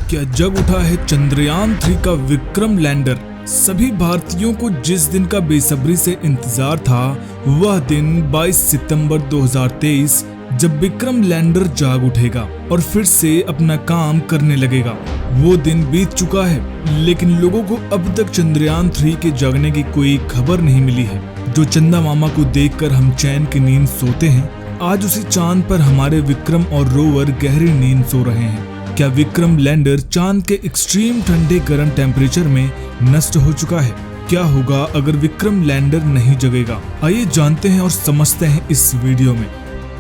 क्या जग उठा है चंद्रयान-3 का विक्रम लैंडर। सभी भारतीयों को जिस दिन का बेसब्री से इंतजार था वह दिन 22 सितंबर 2023 जब विक्रम लैंडर जाग उठेगा और फिर से अपना काम करने लगेगा। वो दिन बीत चुका है, लेकिन लोगों को अब तक चंद्रयान-3 के जागने की कोई खबर नहीं मिली है। जो चंदा मामा को देखकर हम चैन की नींद सोते हैं, आज उसी चांद पर हमारे विक्रम और रोवर गहरी नींद सो रहे हैं। क्या विक्रम लैंडर चांद के एक्सट्रीम ठंडे गर्म टेम्परेचर में नष्ट हो चुका है? क्या होगा अगर विक्रम लैंडर नहीं जगेगा? आइए जानते हैं और समझते हैं इस वीडियो में।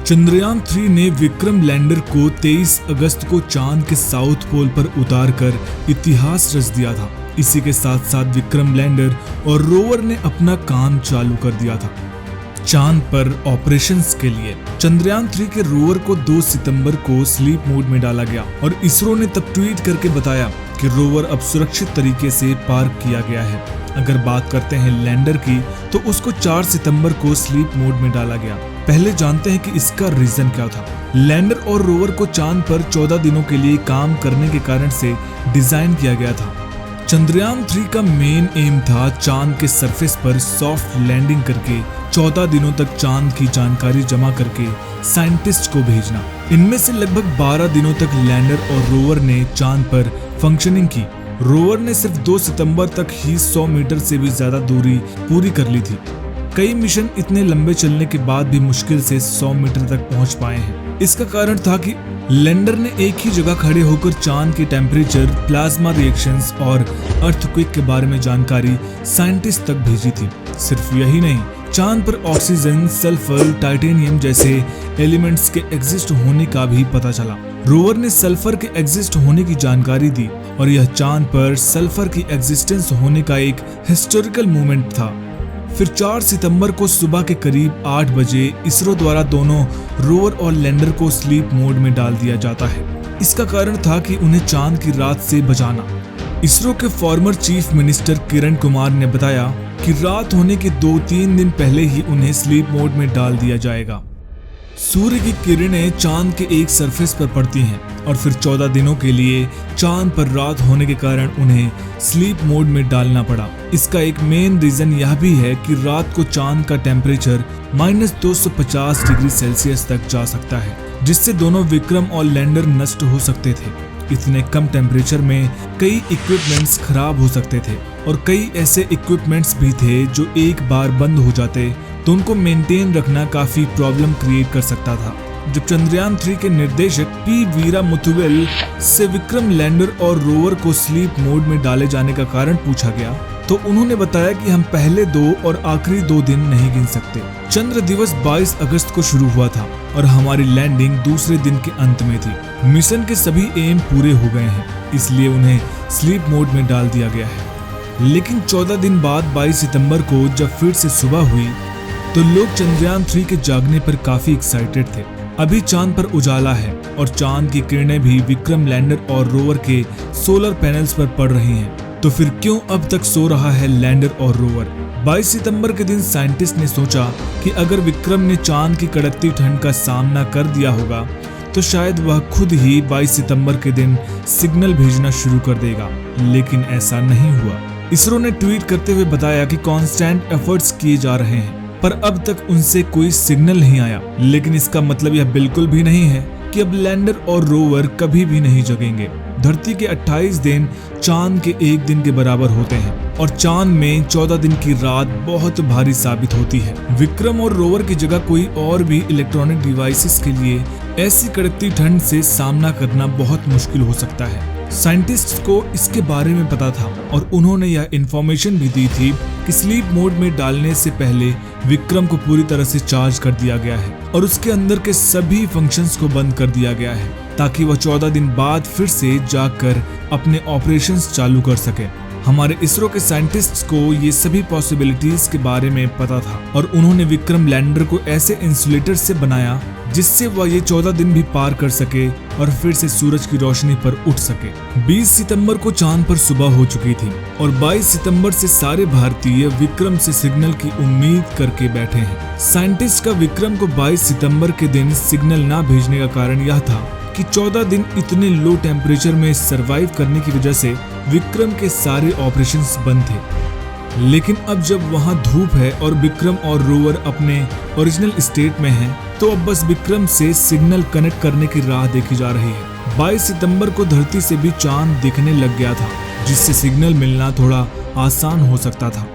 चंद्रयान-3 ने विक्रम लैंडर को 23 अगस्त को चांद के साउथ पोल पर उतारकर इतिहास रच दिया था। इसी के साथ साथ विक्रम लैंडर और रोवर ने अपना काम चालू कर दिया था। चांद पर ऑपरेशंस के लिए चंद्रयान-3 के रोवर को 2 सितंबर को स्लीप मोड में डाला गया और इसरो ने तब ट्वीट करके बताया कि रोवर अब सुरक्षित तरीके से पार्क किया गया है। अगर बात करते हैं लैंडर की, तो उसको 4 सितंबर को स्लीप मोड में डाला गया। पहले जानते हैं कि इसका रीजन क्या था। लैंडर और रोवर को चांद पर 14 दिनों के लिए काम करने के कारण से डिजाइन किया गया था। चंद्रयान-3 का मेन एम था चांद के सरफेस पर सॉफ्ट लैंडिंग करके 14 दिनों तक चांद की जानकारी जमा करके साइंटिस्ट को भेजना। इनमें से लगभग 12 दिनों तक लैंडर और रोवर ने चांद पर फंक्शनिंग की। रोवर ने सिर्फ 2 सितंबर तक ही 100 मीटर से भी ज्यादा दूरी पूरी कर ली थी। कई मिशन इतने लंबे चलने के बाद भी मुश्किल से 100 मीटर तक पहुंच पाए हैं। इसका कारण था कि लैंडर ने एक ही जगह खड़े होकर चांद के टेम्परेचर, प्लाज्मा रिएक्शंस और अर्थक्वेक के बारे में जानकारी साइंटिस्ट तक भेजी थी। सिर्फ यही नहीं, चांद पर ऑक्सीजन, सल्फर, टाइटेनियम जैसे एलिमेंट्स के एग्जिस्ट होने का भी पता चला। रोवर ने सल्फर के एग्जिस्ट होने की जानकारी दी और यह चांद पर सल्फर की एग्जिस्टेंस होने का एक हिस्टोरिकल मूवमेंट था। फिर 4 सितंबर को सुबह के करीब 8 बजे इसरो द्वारा दोनों रोवर और लैंडर को स्लीप मोड में डाल दिया जाता है। इसका कारण था कि उन्हें चांद की रात से बचाना। इसरो के former chief minister Kiran Kumar ने बताया कि रात होने के 2-3 दिन पहले ही उन्हें स्लीप मोड में डाल दिया जाएगा। सूर्य की किरणें चांद के एक सरफेस पर पड़ती हैं और फिर 14 दिनों के लिए चांद पर रात होने के कारण उन्हें स्लीप मोड में डालना पड़ा। इसका एक मेन रीजन यह भी है कि रात को चांद का टेम्परेचर -250 डिग्री सेल्सियस तक जा सकता है, जिससे दोनों विक्रम और लैंडर नष्ट हो सकते थे। इतने कम टेम्परेचर में कई इक्विपमेंट्स खराब हो सकते थे और कई ऐसे इक्विपमेंट्स भी थे जो एक बार बंद हो जाते तो उनको मेंटेन रखना काफी प्रॉब्लम क्रिएट कर सकता था। जब चंद्रयान-3 के निर्देशक पी वीरा मुथुवेल से विक्रम लैंडर और रोवर को स्लीप मोड में डाले जाने का कारण पूछा गया, तो उन्होंने बताया कि हम पहले 2 और आखिरी 2 दिन नहीं गिन सकते। चंद्र दिवस 22 अगस्त को शुरू हुआ था और हमारी लैंडिंग दूसरे दिन के अंत में थी। मिशन के सभी एम पूरे हो गए हैं, इसलिए उन्हें स्लीप मोड में डाल दिया गया है। लेकिन 14 दिन बाद 22 सितंबर को जब फिर से सुबह हुई तो लोग चंद्रयान-3 के जागने पर काफी एक्साइटेड थे। अभी चांद पर उजाला है और चांद की किरणें भी विक्रम लैंडर और रोवर के सोलर पैनल्स पर पड़ रही हैं। तो फिर क्यों अब तक सो रहा है लैंडर और रोवर? 22 सितंबर के दिन साइंटिस्ट ने सोचा कि अगर विक्रम ने चांद की कड़कती ठंड का सामना कर दिया होगा तो शायद वह खुद ही 22 सितंबर के दिन सिग्नल भेजना शुरू कर देगा, लेकिन ऐसा नहीं हुआ। इसरो ने ट्वीट करते हुए बताया कि कांस्टेंट एफर्ट्स किए जा रहे हैं, पर अब तक उनसे कोई सिग्नल नहीं आया। लेकिन इसका मतलब यह बिल्कुल भी नहीं है कि अब लैंडर और रोवर कभी भी नहीं जगेंगे। धरती के 28 दिन चांद के 1 दिन के बराबर होते हैं और चांद में 14 दिन की रात बहुत भारी साबित होती है। विक्रम और रोवर की जगह कोई और भी इलेक्ट्रॉनिक डिवाइसेस के लिए ऐसी कड़कती ठंड से सामना करना बहुत मुश्किल हो सकता है। साइंटिस्ट्स को इसके बारे में पता था और उन्होंने यह इंफॉर्मेशन भी दी थी कि स्लीप मोड में डालने से पहले विक्रम को पूरी तरह से चार्ज कर दिया गया है और उसके अंदर के सभी फंक्शंस को बंद कर दिया गया है ताकि वह 14 दिन बाद फिर से जागकर अपने ऑपरेशंस चालू कर सके। हमारे इसरो के साइंटिस्ट्स को ये सभी पॉसिबिलिटीज के बारे में पता था और उन्होंने विक्रम लैंडर को ऐसे इंसुलेटर से बनाया जिससे वह ये 14 दिन भी पार कर सके और फिर से सूरज की रोशनी पर उठ सके। 20 सितंबर को चांद पर सुबह हो चुकी थी और 22 सितंबर से सारे भारतीय विक्रम से सिग्नल की उम्मीद करके बैठे हैं। साइंटिस्ट का विक्रम को 22 सितंबर के दिन सिग्नल ना भेजने का कारण यह था कि 14 दिन इतने लो टेम्परेचर में सरवाइव करने की वजह से विक्रम के सारे ऑपरेशंस बंद थे। लेकिन अब जब वहां धूप है और विक्रम और रोवर अपने ओरिजिनल स्टेट में हैं, तो अब बस विक्रम से सिग्नल कनेक्ट करने की राह देखी जा रही है। 22 सितंबर को धरती से भी चांद दिखने लग गया था, जिससे सिग्नल मिलना थोड़ा आसान हो सकता था।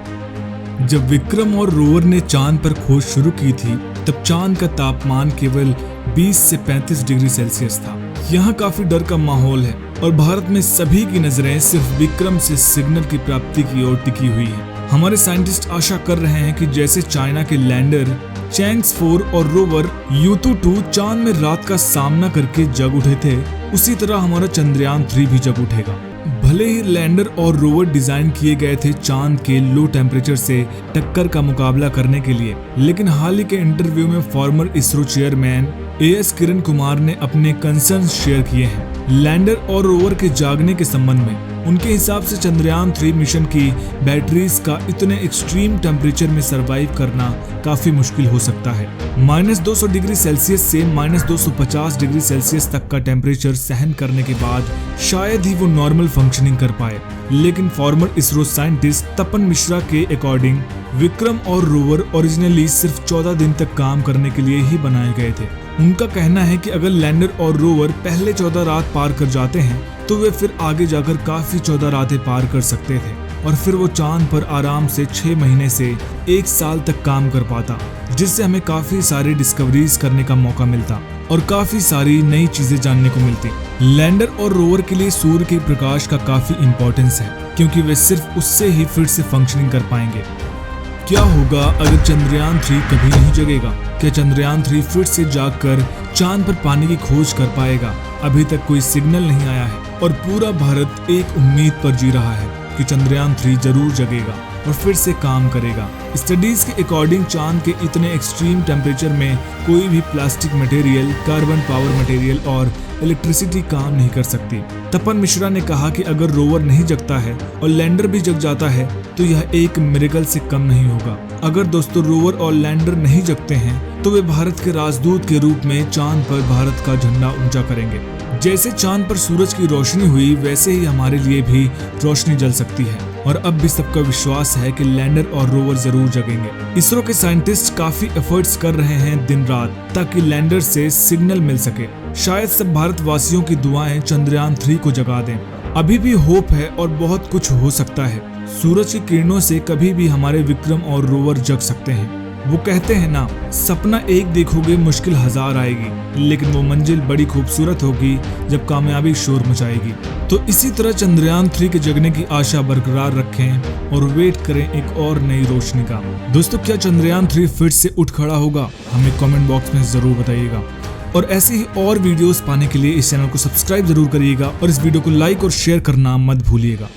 जब विक्रम और रोवर ने चांद पर खोज शुरू की थी, तब चांद का तापमान केवल 20 से 35 डिग्री सेल्सियस था। यहाँ काफी डर का माहौल है और भारत में सभी की नजरें सिर्फ विक्रम से सिग्नल की प्राप्ति की ओर टिकी हुई है। हमारे साइंटिस्ट आशा कर रहे हैं कि जैसे चाइना के लैंडर चैंग्स 4 और रोवर यूतु 2 चांद में रात का सामना करके जग उठे थे, उसी तरह हमारा चंद्रयान 3 भी जग उठेगा। भले ही लैंडर और रोवर डिजाइन किए गए थे चांद के लो टेम्परेचर से टक्कर का मुकाबला करने के लिए, लेकिन हाल ही के इंटरव्यू में farmer ISRO chairman AS Kiran Kumar ने अपने कंसर्न शेयर किए हैं लैंडर और रोवर के जागने के संबंध में। उनके हिसाब से चंद्रयान 3 मिशन की बैटरीज का इतने एक्सट्रीम टेम्परेचर में सरवाइव करना काफी मुश्किल हो सकता है। -200 डिग्री सेल्सियस से -250 डिग्री सेल्सियस तक का टेम्परेचर सहन करने के बाद शायद ही वो नॉर्मल फंक्शनिंग कर पाए। लेकिन फॉर्मर इसरो साइंटिस्ट तपन मिश्रा के अकॉर्डिंग विक्रम और रोवर ओरिजिनली सिर्फ 14 दिन तक काम करने के लिए ही बनाए गए थे। उनका कहना है कि अगर लैंडर और रोवर पहले 14 रात पार कर जाते हैं, तो वे फिर आगे जाकर काफी 14 रातें पार कर सकते थे और फिर वो चांद पर आराम से 6 महीने से 1 साल तक काम कर पाता, जिससे हमें काफी सारी डिस्कवरीज करने का मौका मिलता और काफी सारी नई चीजें जानने को मिलती। लैंडर और रोवर के लिए सूर्य के प्रकाश का काफी इंपॉर्टेंस है, क्योंकि वे सिर्फ उससे ही फिर से फंक्शनिंग कर पाएंगे। क्या होगा अगर चंद्रयान 3 कभी नहीं जगेगा? क्या चंद्रयान 3 फिर से जागकर चांद पर पानी की खोज कर पाएगा? अभी तक कोई सिग्नल नहीं आया है और पूरा भारत एक उम्मीद पर जी रहा है कि चंद्रयान 3 जरूर जगेगा और फिर से काम करेगा। स्टडीज के अकॉर्डिंग चांद के इतने एक्सट्रीम टेम्परेचर में कोई भी plastic material, carbon power material और इलेक्ट्रिसिटी काम नहीं कर सकती। तपन मिश्रा ने कहा कि अगर रोवर नहीं जगता है और लैंडर भी जग जाता है, तो यह एक मिरेकल से कम नहीं होगा। अगर दोस्तों रोवर और लैंडर नहीं जगते हैं, तो वे भारत के राजदूत के रूप में चांद पर भारत का झंडा ऊंचा करेंगे। जैसे चांद पर सूरज की रोशनी हुई, वैसे ही हमारे लिए भी रोशनी जल सकती है और अब भी सबका विश्वास है कि लैंडर और रोवर जरूर जगेंगे। इसरो के साइंटिस्ट काफी एफर्ट्स कर रहे हैं दिन रात, ताकि लैंडर से सिग्नल मिल सके। शायद सब भारतवासियों की दुआएं चंद्रयान 3 को जगा दें। अभी भी होप है और बहुत कुछ हो सकता है। सूरज की किरणों से कभी भी हमारे विक्रम और रोवर जग सकते हैं। वो कहते हैं ना, सपना एक देखोगे मुश्किल 1000 आएगी, लेकिन वो मंजिल बड़ी खूबसूरत होगी जब कामयाबी शोर मचाएगी। तो इसी तरह चंद्रयान 3 के जगने की आशा बरकरार रखें और वेट करें एक और नई रोशनी का। दोस्तों, क्या चंद्रयान 3 फिर से उठ खड़ा होगा? हमें कमेंट बॉक्स में जरूर बताइएगा। और ऐसे ही और वीडियोस पाने के लिए इस चैनल को सब्सक्राइब जरूर करिएगा और इस वीडियो को लाइक और शेयर करना मत भूलिएगा।